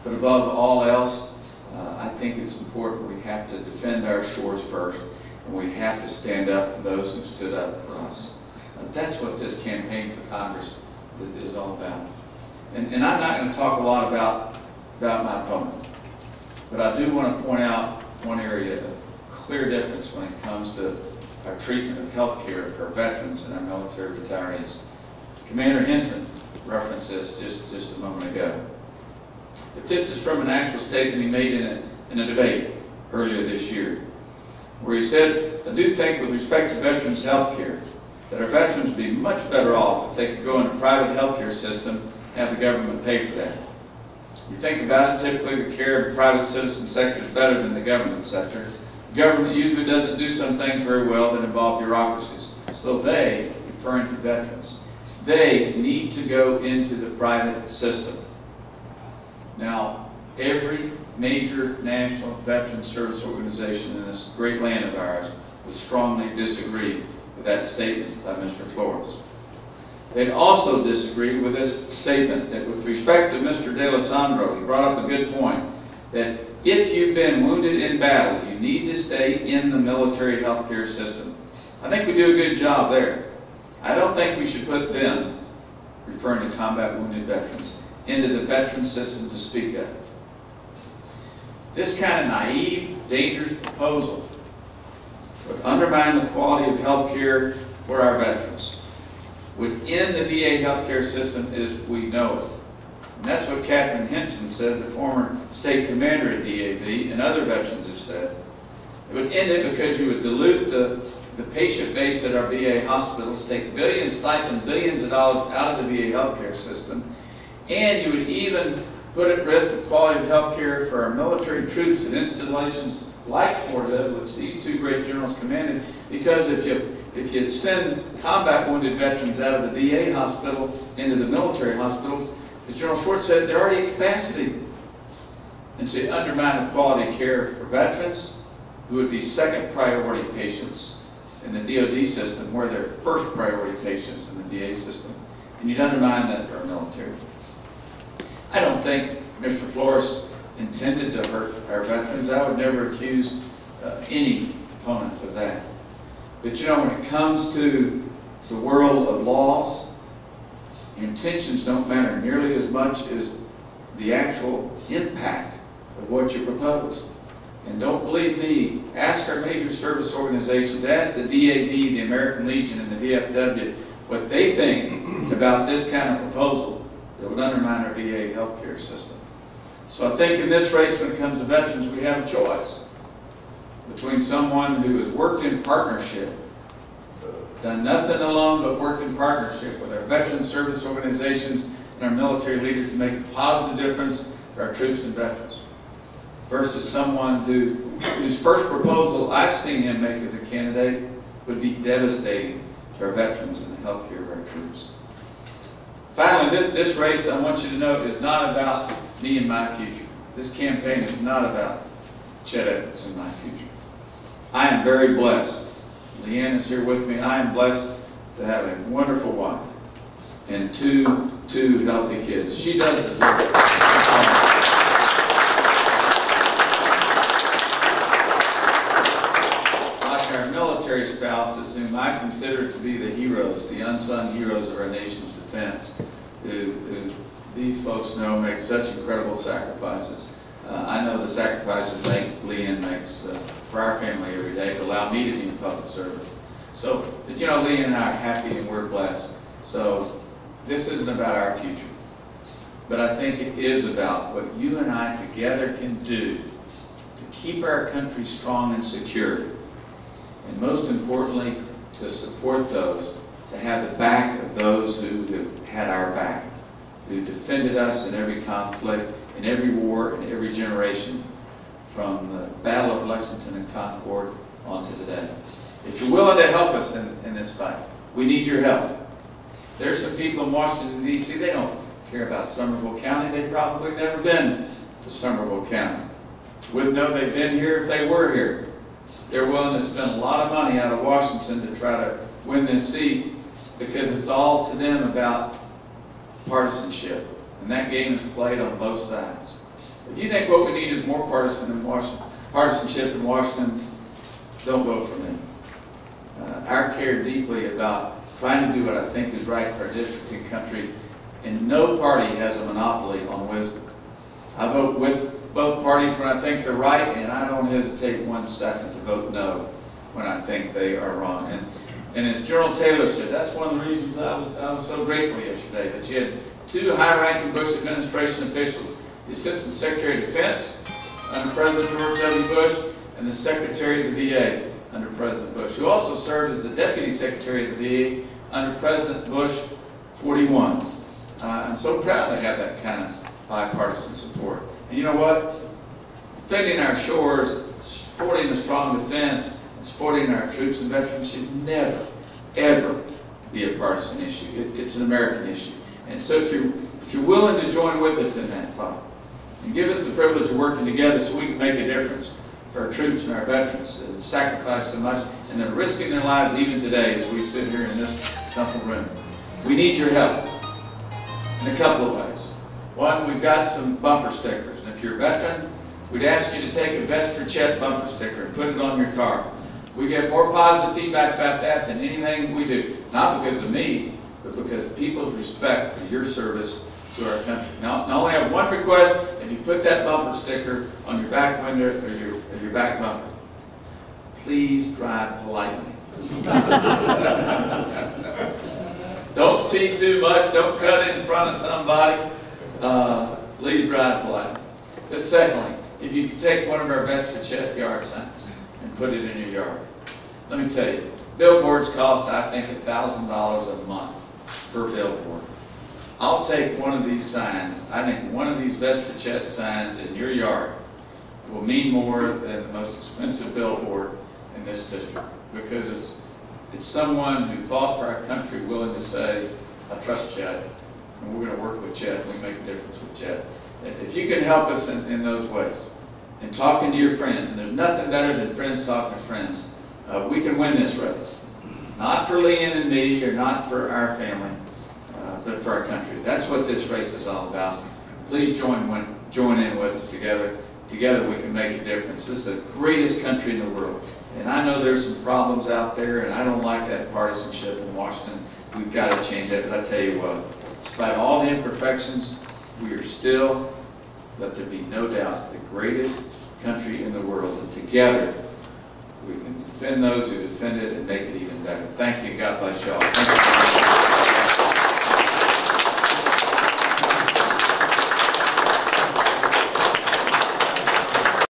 But above all else, I think it's important we have to defend our shores first, and we have to stand up for those who stood up for us. That's what this campaign for Congress is all about. And I'm not going to talk a lot about my opponent, but I do want to point out one area of clear difference when it comes to our treatment of health care for veterans and our military retirees. Commander Henson referenced this just a moment ago. But this is from an actual statement he made in a debate earlier this year, where he said, "I do think with respect to veterans' health care, that our veterans would be much better off if they could go in a private health care system and have the government pay for that. You think about it, typically the care of the private citizen sector is better than the government sector. The government usually doesn't do some things very well that involve bureaucracies. So they," referring to veterans, "they need to go into the private system." Now, every major national veteran service organization in this great land of ours would strongly disagree with that statement by Mr. Flores. They'd also disagree with this statement that with respect to Mr. D'Alessandro, he brought up a good point, that if you've been wounded in battle, you need to stay in the military healthcare system. I think we do a good job there. I don't think we should put them, referring to combat wounded veterans, into the veteran system to speak of. This kind of naive, dangerous proposal would undermine the quality of health care for our veterans, would end the VA healthcare system as we know it. And that's what Catherine Henson said, the former state commander at DAV, and other veterans have said. It would end it because you would dilute the patient base at our VA hospitals, take billions, siphon billions of dollars out of the VA healthcare system, and you would even put at risk the quality of health care for our military troops and installations like Fort Hood, which these two great generals commanded, because if you send combat wounded veterans out of the VA hospital into the military hospitals, as General Short said, they're already at capacity. And so you undermine the quality of care for veterans, who would be second priority patients in the DoD system, where they're first priority patients in the VA system. And you'd undermine that for our military. I don't think Mr. Flores intended to hurt our veterans. I would never accuse any opponent of that. But you know, when it comes to the world of laws, intentions don't matter nearly as much as the actual impact of what you propose. And don't believe me, ask our major service organizations, ask the DAV, the American Legion, and the VFW what they think about this kind of proposal that would undermine our VA healthcare system. So I think in this race, when it comes to veterans, we have a choice between someone who has worked in partnership, done nothing alone but worked in partnership with our veteran service organizations and our military leaders to make a positive difference for our troops and veterans, versus someone whose first proposal I've seen him make as a candidate would be devastating to our veterans and the health care of our troops. Finally, this race, I want you to know, is not about me and my future. This campaign is not about Chet and my future. I am very blessed. Leanne is here with me. I am blessed to have a wonderful wife and two healthy kids. She does deserve it. Like our military spouses, whom I consider to be the heroes, the unsung heroes of our nation's defense, who these folks know make such incredible sacrifices. I know the sacrifices Leanne makes for our family every day to allow me to be in public service. So, but you know, Leanne and I are happy and we're blessed. So this isn't about our future, but I think it is about what you and I together can do to keep our country strong and secure, and most importantly, to support those, to have the back of those who had our back, who defended us in every conflict, in every war, in every generation, from the Battle of Lexington and Concord on to today. If you're willing to help us in this fight, we need your help. There's some people in Washington, D.C., they don't care about Somervell County. They've probably never been to Somervell County. Wouldn't know they've been here if they were here. They're willing to spend a lot of money out of Washington to try to win this seat, because it's all to them about partisanship. And that game is played on both sides. If you think what we need is more partisanship in Washington, don't vote for me. I care deeply about trying to do what I think is right for our district and country, and no party has a monopoly on wisdom. I vote with both parties when I think they're right, and I don't hesitate 1 second to vote no when I think they are wrong. And as General Taylor said, that's one of the reasons I was so grateful yesterday, that you had 2 high-ranking Bush administration officials, the Assistant Secretary of Defense under President George W. Bush, and the Secretary of the VA under President Bush, who also served as the Deputy Secretary of the VA under President Bush 41. I'm so proud to have that kind of bipartisan support. And you know what? Defending our shores, supporting a strong defense, and supporting our troops and veterans should never, ever be a partisan issue. It's an American issue. And so if you're willing to join with us in that fight, and give us the privilege of working together so we can make a difference for our troops and our veterans that have sacrificed so much, and they're risking their lives even today as we sit here in this comfortable room. We need your help in a couple of ways. One, we've got some bumper stickers, and if you're a veteran, we'd ask you to take a Vets for Chet bumper sticker and put it on your car. We get more positive feedback about that than anything we do, not because of me, but because of people's respect for your service to our country. Now, I only have one request: if you put that bumper sticker on your back window or your back bumper, please drive politely. Don't speak too much. Don't cut in front of somebody. Please drive politely. But secondly, if you could take one of our Vets for Chet yard signs and put it in your yard. Let me tell you, billboards cost, I think, $1,000 a month per billboard. I'll take one of these signs. I think one of these Vets for Chet signs in your yard will mean more than the most expensive billboard in this district, because it's someone who fought for our country willing to say, I trust Chet, and we're going to work with Chet, and we make a difference with Chet. If you can help us in those ways, and talking to your friends, and there's nothing better than friends talking to friends, we can win this race. Not for Leanne and me, or not for our family, but for our country. That's what this race is all about. Please join in with us together. Together we can make a difference. This is the greatest country in the world. And I know there's some problems out there, and I don't like that partisanship in Washington. We've got to change that. But I tell you what, despite all the imperfections, we are still, let there be no doubt, the greatest country in the world. And together, we can defend those who defend it and make it even better. Thank you. God bless y'all.